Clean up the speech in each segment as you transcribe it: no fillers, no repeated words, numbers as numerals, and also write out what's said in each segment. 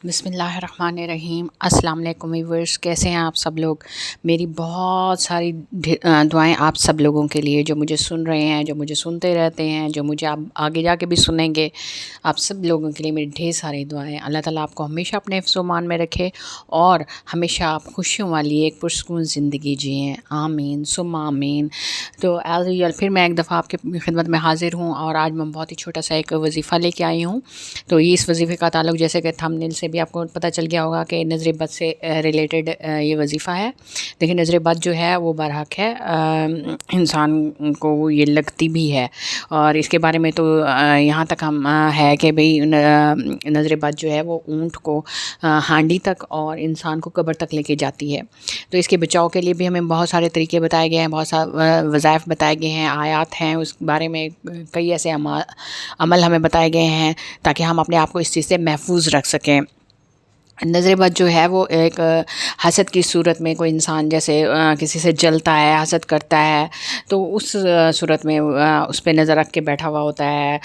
بسم اللہ الرحمن الرحیم۔ السلام علیکم ویورز، کیسے ہیں آپ سب لوگ؟ میری بہت ساری دعائیں آپ سب لوگوں کے لیے جو مجھے سن رہے ہیں، جو مجھے سنتے رہتے ہیں، جو مجھے آپ آگے جا کے بھی سنیں گے۔ آپ سب لوگوں کے لیے میری ڈھیر ساری دعائیں۔ اللہ تعالیٰ آپ کو ہمیشہ اپنے حفظ و امان میں رکھے اور ہمیشہ آپ خوشیوں والی ایک پرسکون زندگی جئیں، آمین ثم آمین۔ تو ایز یوزول پھر میں ایک دفعہ آپ کی خدمت میں حاضر ہوں، اور آج میں بہت ہی چھوٹا سا ایک وظیفہ لے کے آئی ہوں۔ تو اس وظیفے کا تعلق، جیسے کہ تھمبنیل سے بھی آپ کو پتہ چل گیا ہوگا کہ نظر بد سے ریلیٹڈ یہ وظیفہ ہے۔ دیکھیں، نظر بد جو ہے وہ برحق ہے، انسان کو وہ یہ لگتی بھی ہے، اور اس کے بارے میں تو یہاں تک ہم ہے کہ بھئی نظر بد جو ہے وہ اونٹ کو ہانڈی تک اور انسان کو قبر تک لے کے جاتی ہے۔ تو اس کے بچاؤ کے لیے بھی ہمیں بہت سارے طریقے بتائے گئے ہیں، بہت سارے وظائف بتائے گئے ہیں، آیات ہیں، اس بارے میں کئی ایسے عمل ہمیں بتائے گئے ہیں تاکہ ہم اپنے آپ کو اس چیز سے محفوظ رکھ سکیں۔ نظر بد جو ہے وہ ایک حسد کی صورت میں، کوئی انسان جیسے کسی سے جلتا ہے، حسد کرتا ہے، تو اس صورت میں اس پہ نظر رکھ کے بیٹھا ہوا ہوتا ہے،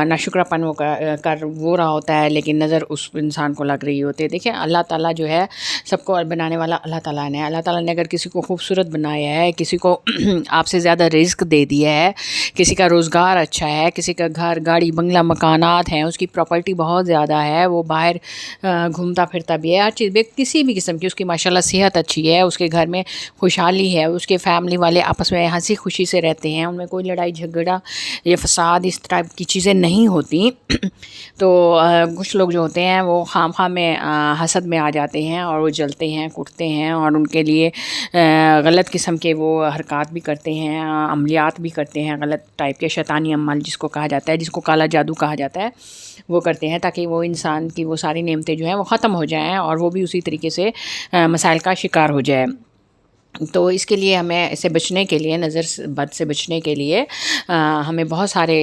ناشکرا پن وہ کر وہ رہا ہوتا ہے، لیکن نظر اس انسان کو لگ رہی ہوتی ہے۔ دیکھیں، اللہ تعالیٰ جو ہے سب کو بنانے والا اللہ تعالیٰ نے، اللہ تعالیٰ نے اگر کسی کو خوبصورت بنایا ہے، کسی کو آپ سے زیادہ رزق دے دیا ہے، کسی کا روزگار اچھا ہے، کسی کا گھر گاڑی بنگلہ مکانات ہیں، اس کی پراپرٹی بہت زیادہ ہے، وہ باہر گھومتا پھرتا بھی ہے، ہر چیز بھی کسی بھی قسم کی، اس کی ماشاءاللہ صحت اچھی ہے، اس کے گھر میں خوشحالی ہے، اس کے فیملی والے آپس میں ہنسی خوشی سے رہتے ہیں، ان میں کوئی لڑائی جھگڑا یا فساد اس طرح کی چیزیں نہیں ہوتی، تو کچھ لوگ جو ہوتے ہیں وہ خام خواہ میں حسد میں آ جاتے ہیں، اور وہ جلتے ہیں، کٹتے ہیں، اور ان کے لیے غلط قسم کے وہ حرکات بھی کرتے ہیں، عملیات بھی کرتے ہیں، غلط ٹائپ کے شیطانی عمل جس کو کہا جاتا ہے، جس کو کالا جادو کہا جاتا ہے، وہ کرتے ہیں تاکہ وہ انسان کی وہ ساری نعمتیں جو ہیں وہ ختم ہو جائیں، اور وہ بھی اسی طریقے سے مسائل کا شکار ہو جائے۔ تو اس کے لیے ہمیں اسے بچنے کے لیے، نظر بد سے بچنے کے لیے ہمیں بہت سارے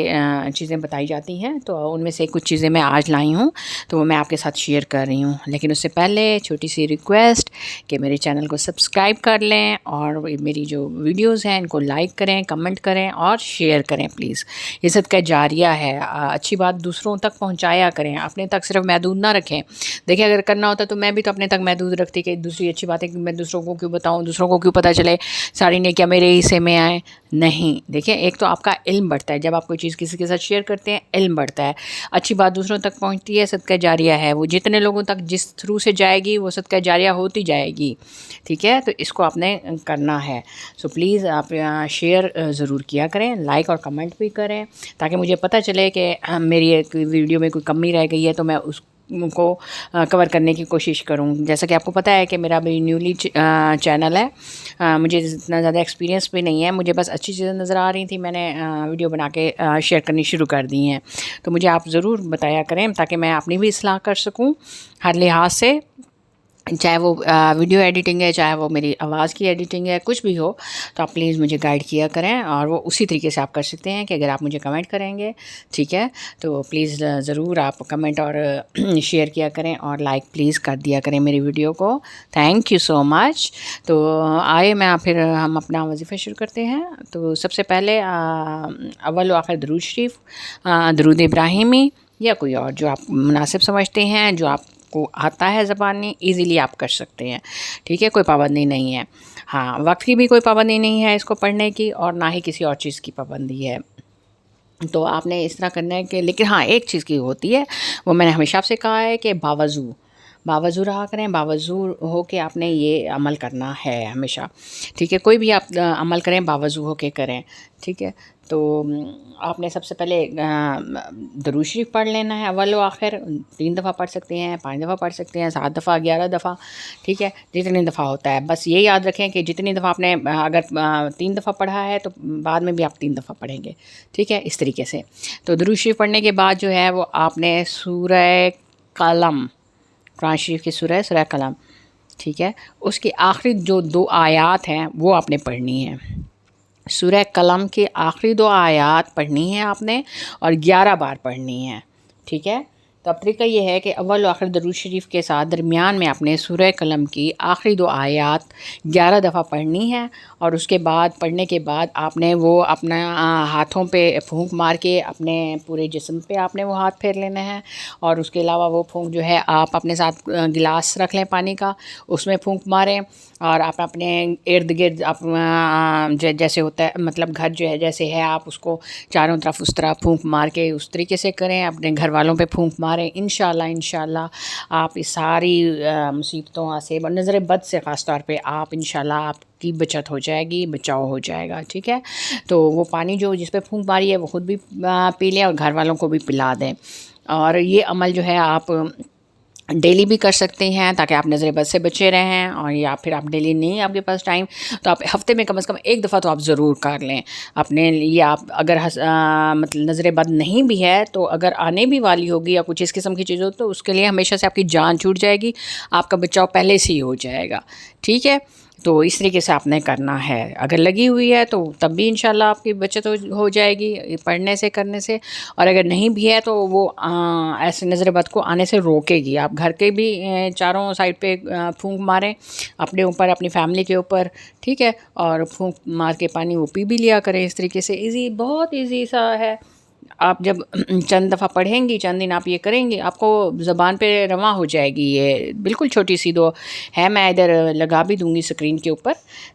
چیزیں بتائی جاتی ہیں، تو ان میں سے کچھ چیزیں میں آج لائی ہوں، تو وہ میں آپ کے ساتھ شیئر کر رہی ہوں۔ لیکن اس سے پہلے چھوٹی سی ریکویسٹ کہ میرے چینل کو سبسکرائب کر لیں، اور میری جو ویڈیوز ہیں ان کو لائک کریں، کمنٹ کریں اور شیئر کریں پلیز۔ یہ صدقہ جاریہ ہے، اچھی بات دوسروں تک پہنچایا کریں، اپنے تک صرف محدود نہ رکھیں۔ دیکھیں، اگر کرنا ہوتا تو میں بھی تو اپنے تک محدود رکھتی کہ دوسری اچھی بات ہے کہ میں دوسروں کو کیوں بتاؤں، دوسروں کو کیوں پتہ چلے ساری نیکیاں میرے حصے میں آئیں۔ نہیں، دیکھیں، ایک تو آپ کا علم بڑھتا ہے، جب آپ کوئی چیز کسی کے ساتھ شیئر کرتے ہیں علم بڑھتا ہے، اچھی بات دوسروں تک پہنچتی ہے، صدقہ جاریہ ہے، وہ جتنے لوگوں تک جس تھرو سے جائے گی وہ صدقہ جاریہ ہوتی جائے گی، ٹھیک ہے؟ تو اس کو آپ نے کرنا ہے، سو پلیز آپ شیئر ضرور کیا کریں، لائک اور کمنٹ بھی کریں، تاکہ مجھے پتہ چلے کہ میری ایک ویڈیو میں کوئی کمی رہ گئی ہے تو میں اس کو کور کرنے کی کوشش کروں۔ جیسا کہ آپ کو پتہ ہے کہ میرا بھی نیولی چینل ہے، مجھے اتنا زیادہ ایکسپیرینس بھی نہیں ہے، مجھے بس اچھی چیزیں نظر آ رہی تھیں، میں نے ویڈیو بنا کے شیئر کرنی شروع کر دی ہیں، تو مجھے آپ ضرور بتایا کریں تاکہ میں اپنی بھی اصلاح کر سکوں ہر لحاظ سے، چاہے وہ ویڈیو ایڈیٹنگ ہے، چاہے وہ میری آواز کی ایڈیٹنگ ہے، کچھ بھی ہو، تو آپ پلیز مجھے گائیڈ کیا کریں، اور وہ اسی طریقے سے آپ کر سکتے ہیں کہ اگر آپ مجھے کمنٹ کریں گے، ٹھیک ہے، تو پلیز ضرور آپ کمنٹ اور شیئر کیا کریں، اور لائک پلیز کر دیا کریں میری ویڈیو کو۔ تھینک یو سو مچ۔ تو آئے میں پھر ہم اپنا وظیفہ شروع کرتے ہیں۔ تو سب سے پہلے اول و آخر درود شریف، درود ابراہیمی، یا کوئی اور جو آپ مناسب سمجھتے ہیں، جو آپ کو آتا ہے زبانی، ایزیلی آپ کر سکتے ہیں، ٹھیک ہے، کوئی پابندی نہیں ہے۔ ہاں، وقت کی بھی کوئی پابندی نہیں ہے اس کو پڑھنے کی، اور نہ ہی کسی اور چیز کی پابندی ہے۔ تو آپ نے اس طرح کرنا ہے کہ، لیکن ہاں ایک چیز کی ہوتی ہے، وہ میں نے ہمیشہ آپ سے کہا ہے کہ باوضو رہا کریں، باوضو ہو کے آپ نے یہ عمل کرنا ہے ہمیشہ، ٹھیک ہے، کوئی بھی آپ عمل کریں باوضو ہو کے کریں، ٹھیک ہے۔ تو آپ نے سب سے پہلے درود شریف پڑھ لینا ہے، اول و آخر 3 دفعہ پڑھ سکتے ہیں، 5 دفعہ پڑھ سکتے ہیں، 7 دفعہ، 11 دفعہ، ٹھیک ہے، جتنی دفعہ ہوتا ہے، بس یہ یاد رکھیں کہ جتنی دفعہ آپ نے اگر 3 دفعہ پڑھا ہے تو بعد میں بھی آپ 3 دفعہ پڑھیں گے، ٹھیک ہے، اس طریقے سے۔ تو درود شریف پڑھنے کے بعد جو ہے وہ آپ نے سورہ قلم، قرآن شریف کی سورہ قلم، ٹھیک ہے، اس کی آخری جو 2 آیات ہیں وہ آپ نے پڑھنی ہیں، سورہ قلم کی آخری 2 آیات پڑھنی ہیں آپ نے، اور 11 بار پڑھنی ہیں، ٹھیک ہے۔ تو اب طریقہ یہ ہے کہ اول و آخر درود شریف کے ساتھ درمیان میں اپنے سورہ قلم کی آخری 2 آیات 11 دفعہ پڑھنی ہے، اور اس کے بعد پڑھنے کے بعد آپ نے وہ اپنا ہاتھوں پہ پھونک مار کے اپنے پورے جسم پہ آپ نے وہ ہاتھ پھیر لینا ہے، اور اس کے علاوہ وہ پھونک جو ہے آپ اپنے ساتھ گلاس رکھ لیں پانی کا، اس میں پھونک ماریں، اور آپ اپنے ارد گرد جیسے ہوتا ہے مطلب گھر جو ہے جیسے ہے آپ اس کو چاروں طرف اس طرح پھونک مار کے اس طریقے سے کریں، اپنے گھر والوں پہ پھونک ماریں۔ انشاءاللہ آپ اس ساری مصیبتوں سے نظر بد سے خاص طور پہ آپ انشاءاللہ آپ کی بچت ہو جائے گی، بچاؤ ہو جائے گا، ٹھیک ہے۔ تو وہ پانی جو جس پہ پھونک ماری ہے وہ خود بھی پی لیں اور گھر والوں کو بھی پلا دیں، اور یہ عمل جو ہے آپ ڈیلی بھی کر سکتے ہیں تاکہ آپ نظر بد سے بچے رہیں، اور یا پھر آپ ڈیلی نہیں آپ کے پاس ٹائم تو آپ ہفتے میں کم از کم 1 دفعہ تو آپ ضرور کر لیں اپنے لیے۔ آپ اگر مطلب نظر بد نہیں بھی ہے تو اگر آنے بھی والی ہوگی یا کچھ اس قسم کی چیز ہو تو اس کے لیے ہمیشہ سے آپ کی جان چھوٹ جائے گی، آپ کا بچاؤ پہلے سے ہی ہو جائے گا، ٹھیک ہے۔ تو اس طریقے سے آپ نے کرنا ہے، اگر لگی ہوئی ہے تو تب بھی انشاءاللہ آپ کی بچت ہو جائے گی پڑھنے سے کرنے سے، اور اگر نہیں بھی ہے تو وہ ایسے نظر بد کو آنے سے روکے گی۔ آپ گھر کے بھی چاروں سائڈ پہ پھونک ماریں اپنے اوپر، اپنی فیملی کے اوپر، ٹھیک ہے، اور پھونک مار کے پانی وہ پی بھی لیا کریں اس طریقے سے۔ ایزی، بہت ایزی سا ہے، آپ جب چند دفعہ پڑھیں گی، چند دن آپ یہ کریں گی، آپ کو زبان پہ رواں ہو جائے گی۔ یہ بالکل چھوٹی سی 2 ہے، میں ادھر لگا بھی دوں گی اسکرین کے اوپر،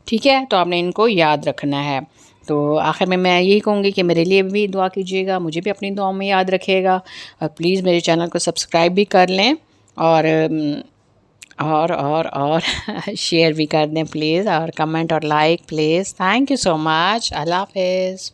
ٹھیک ہے۔ تو آپ نے ان کو یاد رکھنا ہے۔ تو آخر میں یہی کہوں گی کہ میرے لیے بھی دعا کیجیے گا، مجھے بھی اپنی دعاؤں میں یاد رکھیے گا، اور پلیز میرے چینل کو سبسکرائب بھی کر لیں، اور شیئر بھی کر دیں پلیز، اور کمنٹ اور like please. Thank you so much, اللہ حافظ۔